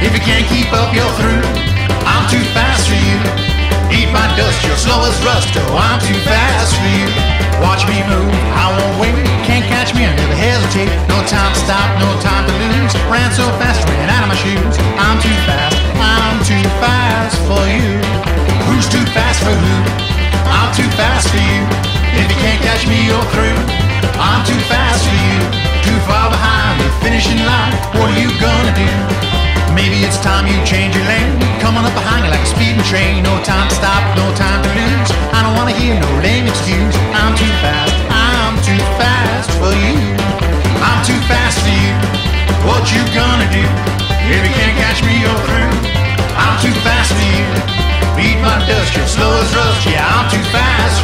If you can't keep up, you're through. I'm too fast for you. Eat my dust, you're slow as rust. Oh, I'm too fast for you. Watch me move, I won't wait. Can't catch me, I never hesitate. No time to stop, no time to lose. Ran so fast, ran out of my shoes. I'm too fast for you. Who's too fast for who? I'm too fast for you. If you can't catch me, you're through. I'm too fast for you. Too far behind the finishing line. What are you gonna do? Maybe it's time you change your lane. Coming up behind you like a speeding train. No time to stop, no time to lose. I don't wanna hear no lame excuse. I'm too fast for you. I'm too fast for you. What you gonna do? If you can't catch me, you're through. I'm too fast for you. Beat my dust, you're slow as rust. Yeah, I'm too fast